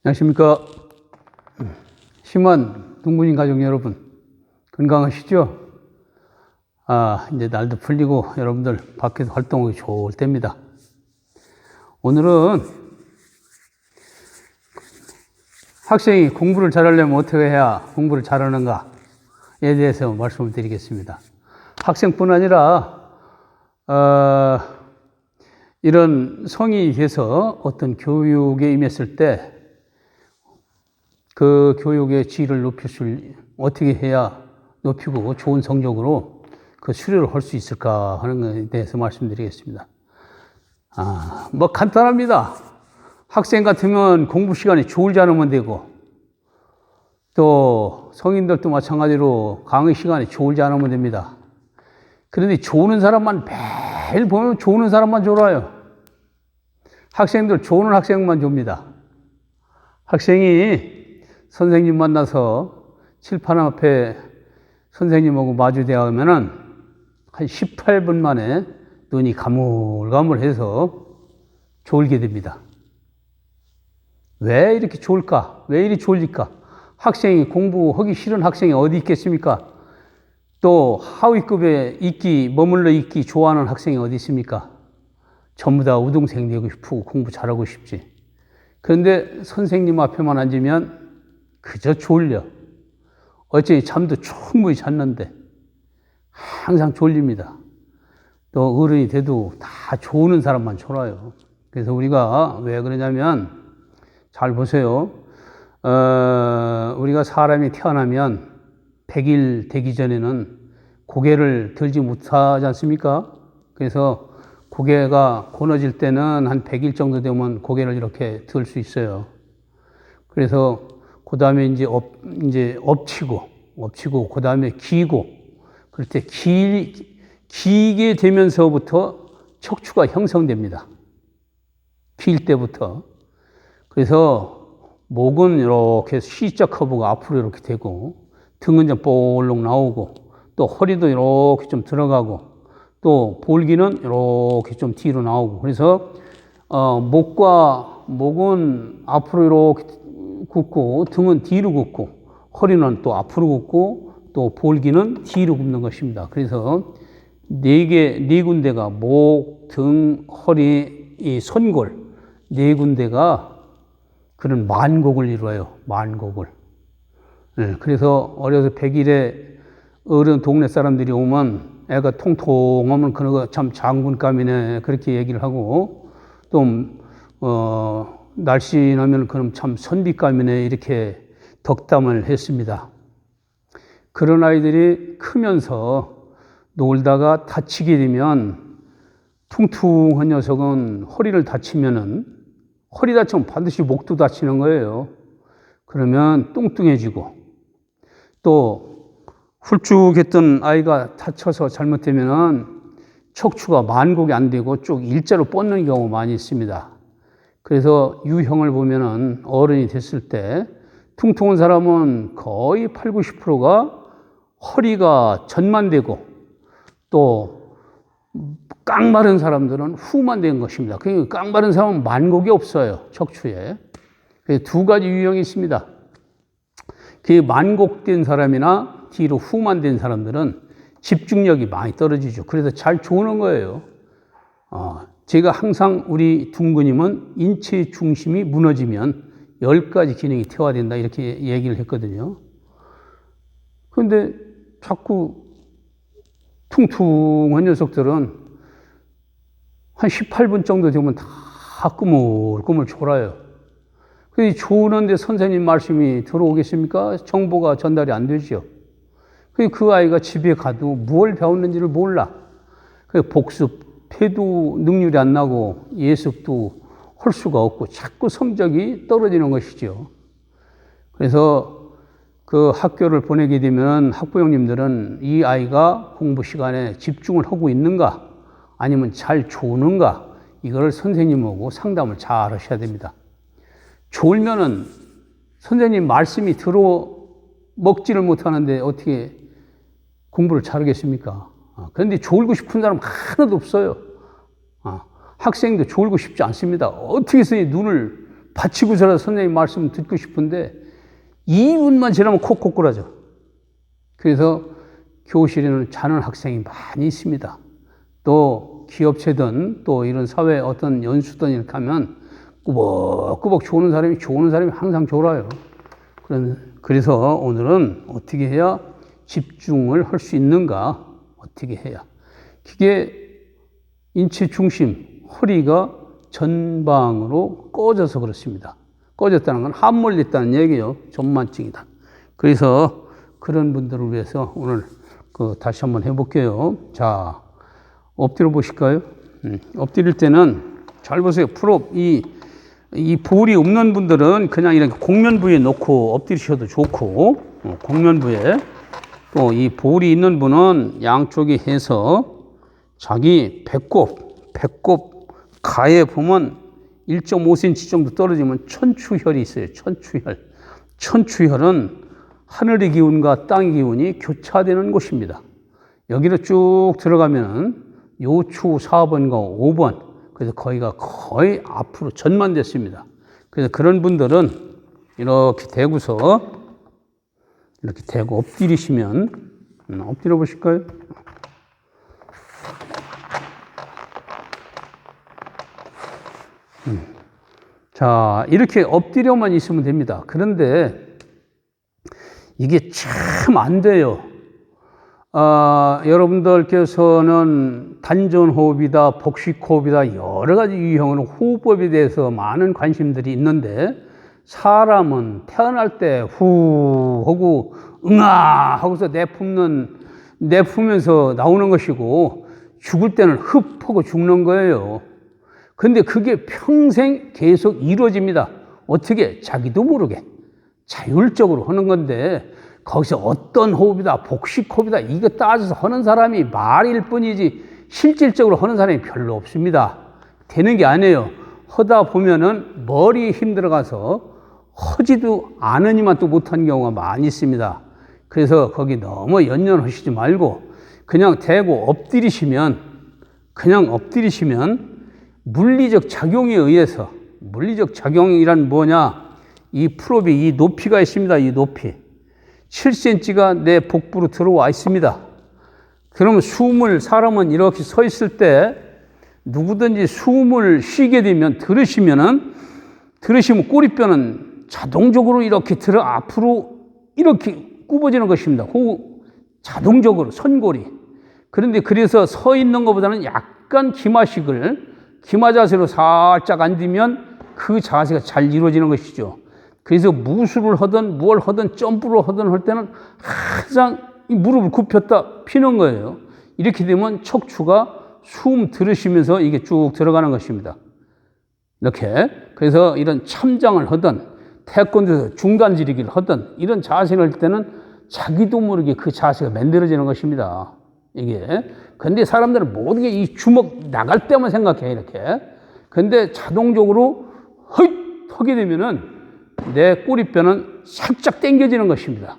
안녕하십니까. 심한 동군인 가족 여러분, 건강하시죠? 이제 날도 풀리고 여러분들 밖에서 활동하기 좋을 때입니다. 오늘은 학생이 공부를 잘하려면 어떻게 해야 공부를 잘하는가에 대해서 말씀을 드리겠습니다. 학생뿐 아니라 이런 성인이 돼서 어떤 교육에 임했을 때 그 교육의 질을 어떻게 해야 높이고 좋은 성적으로 그 수료를 할 수 있을까 하는 것에 대해서 말씀드리겠습니다. 간단합니다. 학생 같으면 공부 시간이 졸지 않으면 되고, 또 성인들도 마찬가지로 강의 시간이 졸지 않으면 됩니다. 그런데 조는 사람만 매일 보면 조는 사람만 졸아요. 학생들 조는 학생만 좁니다. 학생이 선생님 만나서 칠판 앞에 선생님하고 마주대하면은 한 18분 만에 눈이 가물가물해서 졸게 됩니다. 왜 이렇게 졸까? 왜 이리 졸릴까? 학생이 공부하기 싫은 학생이 어디 있겠습니까? 또 하위급에 머물러 있기 좋아하는 학생이 어디 있습니까? 전부 다 우등생 되고 싶고 공부 잘하고 싶지. 그런데 선생님 앞에만 앉으면 그저 졸려. 어째 잠도 충분히 잤는데 항상 졸립니다. 또 어른이 돼도 다 조는 사람만 졸아요. 그래서 우리가 왜 그러냐면, 잘 보세요. 우리가 사람이 태어나면 100일 되기 전에는 고개를 들지 못하지 않습니까? 그래서 고개가 고너질 때는 한 100일 정도 되면 고개를 이렇게 들 수 있어요. 그래서 그 다음에 이제 엎치고, 그 다음에 기고, 그럴 때 기게 되면서부터 척추가 형성됩니다. 길 때부터. 그래서 목은 이렇게 C자 커브가 앞으로 이렇게 되고, 등은 좀 볼록 나오고, 또 허리도 이렇게 좀 들어가고, 또 볼기는 이렇게 좀 뒤로 나오고. 그래서 목은 앞으로 이렇게 굽고, 등은 뒤로 굽고, 허리는 또 앞으로 굽고, 또 볼기는 뒤로 굽는 것입니다. 그래서 네 군데가 목, 등, 허리, 이 손골 네 군데가 그런 만곡을 이루어요. 만곡을. 그래서 어려서 100일에 어른 동네 사람들이 오면 애가 통통하면 그거 참 장군감이네 그렇게 얘기를 하고, 또 날씬하면 그럼 참 선비감이네 이렇게 덕담을 했습니다. 그런 아이들이 크면서 놀다가 다치게 되면, 퉁퉁한 녀석은 허리 다치면 반드시 목도 다치는 거예요. 그러면 뚱뚱해지고, 또 훌쭉했던 아이가 다쳐서 잘못되면 척추가 만곡이 안 되고 쭉 일자로 뻗는 경우가 많이 있습니다. 그래서 유형을 보면은 어른이 됐을 때 퉁퉁한 사람은 거의 8, 90%가 허리가 전만 되고, 또 깡마른 사람들은 후만 된 것입니다. 그러니까 깡마른 사람은 만곡이 없어요, 척추에. 두 가지 유형이 있습니다. 그 만곡된 사람이나 뒤로 후만 된 사람들은 집중력이 많이 떨어지죠. 그래서 잘 조는 거예요. 제가 항상 우리 둥근님은 인체 중심이 무너지면 10가지 기능이 퇴화된다 이렇게 얘기를 했거든요. 그런데 자꾸 퉁퉁한 녀석들은 한 18분 정도 되면 다 꾸물꾸물 졸아요. 근데 조는데 선생님 말씀이 들어오겠습니까? 정보가 전달이 안 되죠. 그 아이가 집에 가도 뭘 배웠는지를 몰라. 복습해도 능률이 안 나고 예습도 할 수가 없고 자꾸 성적이 떨어지는 것이죠. 그래서 그 학교를 보내게 되면 학부형님들은 이 아이가 공부 시간에 집중을 하고 있는가 아니면 잘 조는가, 이걸 선생님하고 상담을 잘 하셔야 됩니다. 졸면은 선생님 말씀이 먹지를 못하는데 어떻게 공부를 잘하겠습니까? 그런데 졸고 싶은 사람 하나도 없어요. 학생도 졸고 싶지 않습니다. 어떻게 해서 눈을 받치고서라도 선생님 말씀 듣고 싶은데 2분만 지나면 콕콕 꿇어져. 그래서 교실에는 자는 학생이 많이 있습니다. 또 기업체든 또 이런 사회 어떤 연수든 이렇게 하면 꾸벅꾸벅 조는 사람이 항상 졸아요. 그래서 오늘은 어떻게 해야 집중을 할 수 있는가? 어떻게 해야? 그게 인체 중심, 허리가 전방으로 꺼져서 그렇습니다. 꺼졌다는 건 함몰됐다는 얘기예요. 전만증이다. 그래서 그런 분들을 위해서 오늘 다시 한번 해볼게요. 자, 엎드려 보실까요? 엎드릴 때는 잘 보세요. 풀업 이 볼이 없는 분들은 그냥 이렇게 곡면 부위에 놓고 엎드리셔도 좋고, 곡면 부위에 또 이 볼이 있는 분은 양쪽에 해서 자기 배꼽 가에 보면 1.5cm 정도 떨어지면 천추혈이 있어요. 천추혈은 하늘의 기운과 땅의 기운이 교차되는 곳입니다. 여기로 쭉 들어가면 요추 4번과 5번, 그래서 거기가 거의 앞으로 전만됐습니다. 그래서 그런 분들은 이렇게 대고서 이렇게 대고 엎드리시면, 엎드려 보실까요? 자, 이렇게 엎드려만 있으면 됩니다. 그런데 이게 참 안 돼요. 여러분들께서는 단전호흡이다, 복식호흡이다, 여러 가지 유형으로 호흡법에 대해서 많은 관심들이 있는데, 사람은 태어날 때 후 하고 응아 하고서 내품면서 나오는 것이고, 죽을 때는 흡 하고 죽는 거예요. 근데 그게 평생 계속 이루어집니다. 어떻게? 자기도 모르게 자율적으로 하는 건데, 거기서 어떤 호흡이다, 복식호흡이다, 이거 따져서 하는 사람이 말일 뿐이지 실질적으로 하는 사람이 별로 없습니다. 되는 게 아니에요. 하다 보면은 머리에 힘들어가서 하지도 않으니만 또 못한 경우가 많이 있습니다. 그래서 거기 너무 연연하시지 말고 그냥 대고 엎드리시면 물리적 작용에 의해서, 물리적 작용이란 뭐냐, 이 풀업이 이 높이가 있습니다. 이 높이 7cm가 내 복부로 들어와 있습니다. 그러면 사람은 이렇게 서 있을 때 누구든지 숨을 쉬게 되면 들으시면 꼬리뼈는 자동적으로 이렇게 앞으로 이렇게 굽어지는 것입니다. 자동적으로 선골이. 그런데 그래서 서 있는 것보다는 약간 기마 자세로 살짝 앉으면 그 자세가 잘 이루어지는 것이죠. 그래서 무술을 하든 뭘 하든 점프를 하든 할 때는 항상 이 무릎을 굽혔다 피는 거예요. 이렇게 되면 척추가 숨 들으시면서 이게 쭉 들어가는 것입니다. 이렇게. 그래서 이런 참장을 하든 태권도에서 중간 지리기를 하든 이런 자세를 할 때는 자기도 모르게 그 자세가 만들어지는 것입니다. 이게. 근데 사람들은 모든 게 이 주먹 나갈 때만 생각해, 이렇게. 근데 자동적으로 하게 되면은 내 꼬리뼈는 살짝 당겨지는 것입니다.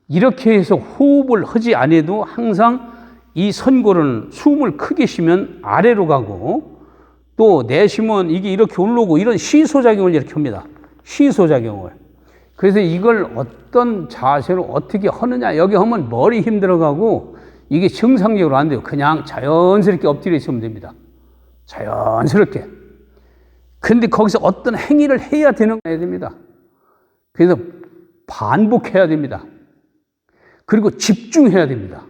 이렇게 해서 호흡을 하지 않아도 항상 이 선골은 숨을 크게 쉬면 아래로 가고, 또 내쉬면 이게 이렇게 올라오고, 이런 시소작용을 이렇게 합니다. 시소작용을. 그래서 이걸 어떤 자세로 어떻게 하느냐, 여기 하면 머리 힘들어가고 이게 정상적으로 안 돼요. 그냥 자연스럽게 엎드려 있으면 됩니다. 자연스럽게. 근데 거기서 어떤 행위를 해야 됩니다. 그래서 반복해야 됩니다. 그리고 집중해야 됩니다.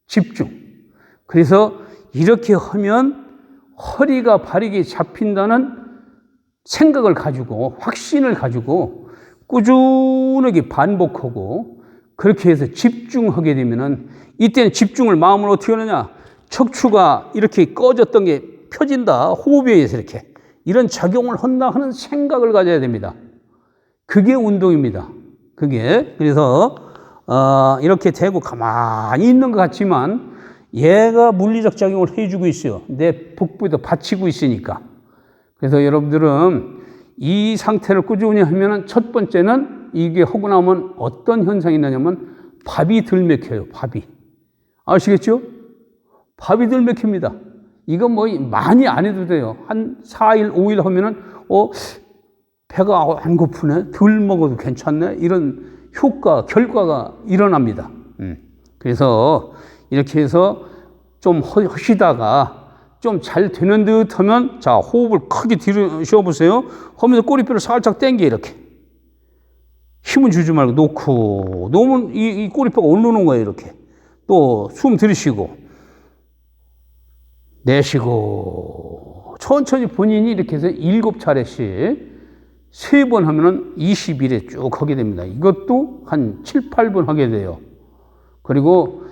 집중. 그래서 이렇게 하면 허리가 바르게 잡힌다는 생각을 가지고, 확신을 가지고 꾸준하게 반복하고, 그렇게 해서 집중하게 되면은, 이때는 집중을 마음으로 어떻게 하느냐, 척추가 이렇게 꺼졌던 게 펴진다, 호흡에 의해서 이렇게 이런 작용을 한다 하는 생각을 가져야 됩니다. 그게 운동입니다. 그게. 그래서 이렇게 대고 가만히 있는 것 같지만 얘가 물리적 작용을 해주고 있어요. 내 복부에도 받치고 있으니까. 그래서 여러분들은 이 상태를 꾸준히 하면은, 첫 번째는 이게 하고 나면 어떤 현상이 있느냐면 밥이 덜 맥혀요. 밥이. 아시겠죠? 밥이 덜 맥힙니다. 이건 뭐 많이 안 해도 돼요. 한 4일, 5일 하면은 배가 안 고프네, 덜 먹어도 괜찮네, 이런 결과가 일어납니다. 그래서 이렇게 해서 좀 하시다가 좀 잘 되는 듯 하면, 자, 호흡을 크게 뒤로 쉬어보세요. 하면서 꼬리뼈를 살짝 당겨, 이렇게. 힘은 주지 말고 놓고, 놓으면 이 꼬리뼈가 올라오는 거예요, 이렇게. 또 숨 들이쉬고, 내쉬고, 천천히 본인이 이렇게 해서 7차례씩 3번 하면은 21회 쭉 하게 됩니다. 이것도 한 7, 8분 하게 돼요. 그리고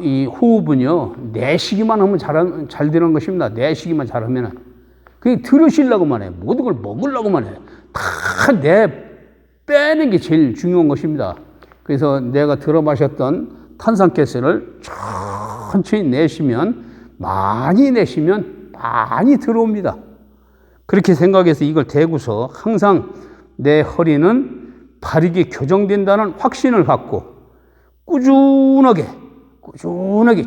이 호흡은요, 내쉬기만 하면 잘 되는 것입니다. 내쉬기만 잘하면은. 그게 들으시려고만 해. 모든 걸 먹으려고만 해. 다 빼는 게 제일 중요한 것입니다. 그래서 내가 들어 마셨던 탄산가스를 천천히 많이 내쉬면 많이 들어옵니다. 그렇게 생각해서 이걸 대고서 항상 내 허리는 바르게 교정된다는 확신을 갖고 꾸준하게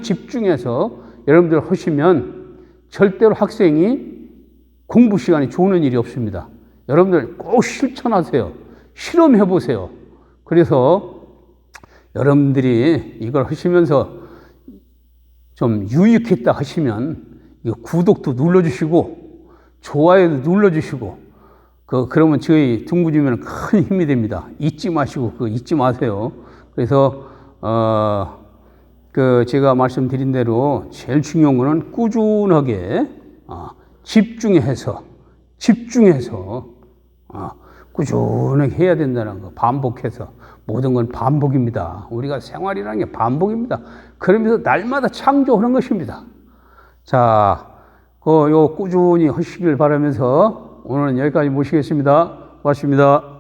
집중해서 여러분들 하시면 절대로 학생이 공부 시간에 조는 일이 없습니다. 여러분들 꼭 실천하세요. 실험해 보세요. 그래서 여러분들이 이걸 하시면서 좀 유익했다 하시면 구독도 눌러주시고 좋아요도 눌러주시고 그러면 저희 둥구주면 큰 힘이 됩니다. 잊지 마시고 잊지 마세요. 그래서 제가 말씀드린 대로 제일 중요한 거는 꾸준하게 집중해서 꾸준하게 해야 된다는 거, 반복해서. 모든 건 반복입니다. 우리가 생활이라는 게 반복입니다. 그러면서 날마다 창조하는 것입니다. 자, 요 꾸준히 하시길 바라면서 오늘은 여기까지 모시겠습니다. 고맙습니다.